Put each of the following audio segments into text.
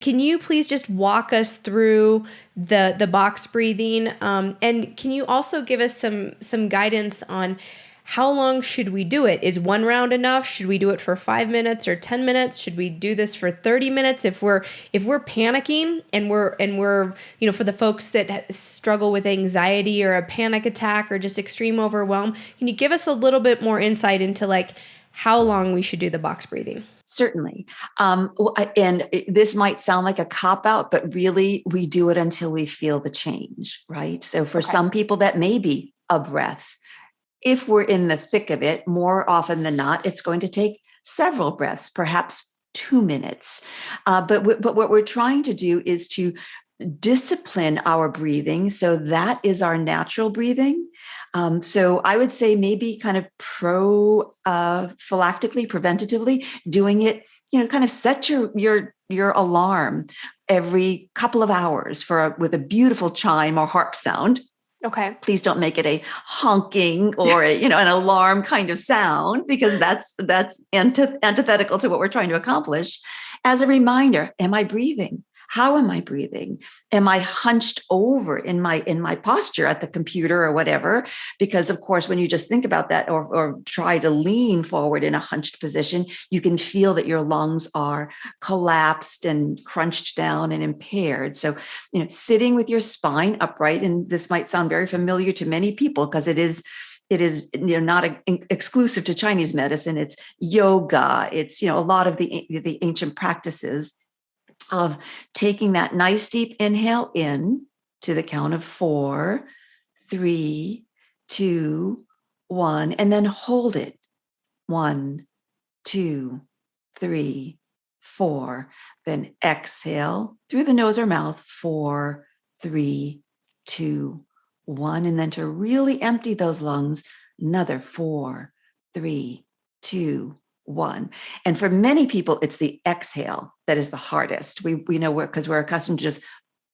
Can you please just walk us through the box breathing? And can you also give us some guidance on how long should we do it? Is one round enough? Should we do it for 5 minutes or 10 minutes? Should we do this for 30 minutes? If we're panicking and we're for the folks that struggle with anxiety or a panic attack or just extreme overwhelm, can you give us a little bit more insight into like how long we should do the box breathing? Certainly. And this might sound like a cop out, but really we do it until we feel the change, right? So for Okay. some people, that may be a breath. If we're in the thick of it, more often than not, it's going to take several breaths, perhaps 2 minutes. But what we're trying to do is to discipline our breathing. So that is our natural breathing. So I would say maybe kind of prophylactically, preventatively doing it, kind of set your alarm every couple of hours with a beautiful chime or harp sound. Okay. Please don't make it a honking or an alarm kind of sound, because that's antithetical to what we're trying to accomplish. As a reminder, am I breathing? How am I breathing? Am I hunched over in my posture at the computer or whatever? Because of course, when you just think about that, or try to lean forward in a hunched position, you can feel that your lungs are collapsed and crunched down and impaired. So, sitting with your spine upright, and this might sound very familiar to many people because it is not exclusive to Chinese medicine. It's yoga. It's a lot of the ancient practices of taking that nice deep inhale in to the count of 4, 3, 2, 1, and then hold it. 1, 2, 3, 4. Then exhale through the nose or mouth. 4, 3, 2, 1. And then to really empty those lungs, another 4, 3, 2, 1. And for many people, it's the exhale that is the hardest. We know because we're accustomed to just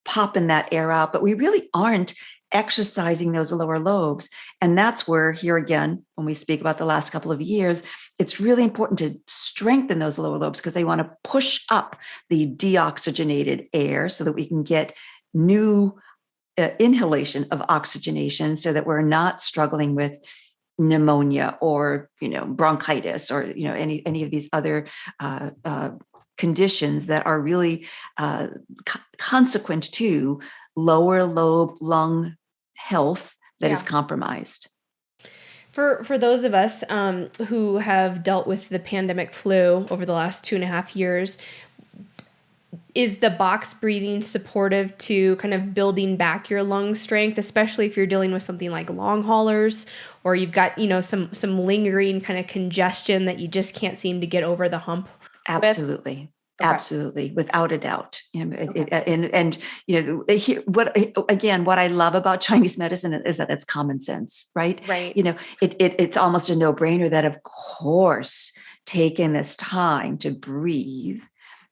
popping that air out, but we really aren't exercising those lower lobes. And that's where, here again, when we speak about the last couple of years, it's really important to strengthen those lower lobes because they want to push up the deoxygenated air so that we can get new inhalation of oxygenation, so that we're not struggling with pneumonia or bronchitis or any of these other conditions that are really consequent to lower lobe lung health that is Yeah. compromised. For those of us who have dealt with the pandemic flu over the last 2.5 years, is the box breathing supportive to kind of building back your lung strength, especially if you're dealing with something like long haulers, or you've got some lingering kind of congestion that you just can't seem to get over the hump with? Absolutely. Okay. Absolutely, without a doubt. Okay. And what I love about Chinese medicine is that it's common sense, right? Right. It's almost a no-brainer that, of course, taking this time to breathe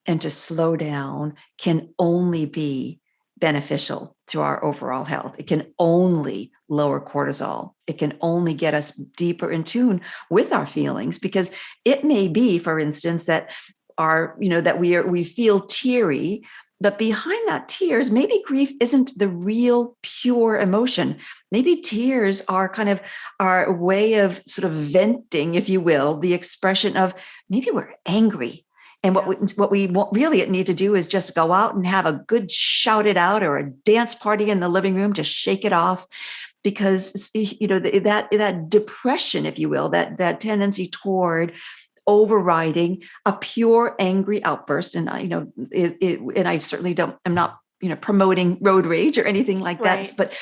and to slow down can only be beneficial to our overall health. It can only lower cortisol. It can only get us deeper in tune with our feelings, because it may be, for instance, that we feel teary, but behind that tears, maybe grief isn't the real pure emotion. Maybe tears are kind of our way of sort of venting, if you will, the expression of maybe we're angry. And what we really need to do is just go out and have a good shout it out or a dance party in the living room to shake it off, because that depression, if you will, that tendency toward overriding a pure angry outburst. And and I certainly don't, I'm not promoting road rage or anything like that, Right. but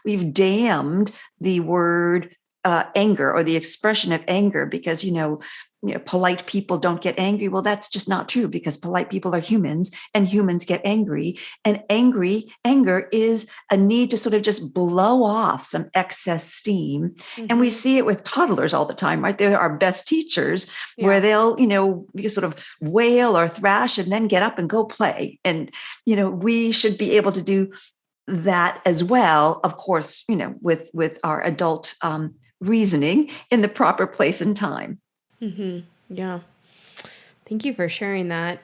we've damned the word anger, or the expression of anger, because polite people don't get angry. Well, that's just not true, because polite people are humans and humans get angry. And anger is a need to sort of just blow off some excess steam. And we Mm-hmm. see it with toddlers all the time, right? They're our best teachers, where Yeah. they'll, sort of wail or thrash and then get up and go play. And, we should be able to do that as well, of course, with our adult reasoning in the proper place and time. Mm-hmm. Yeah. Thank you for sharing that.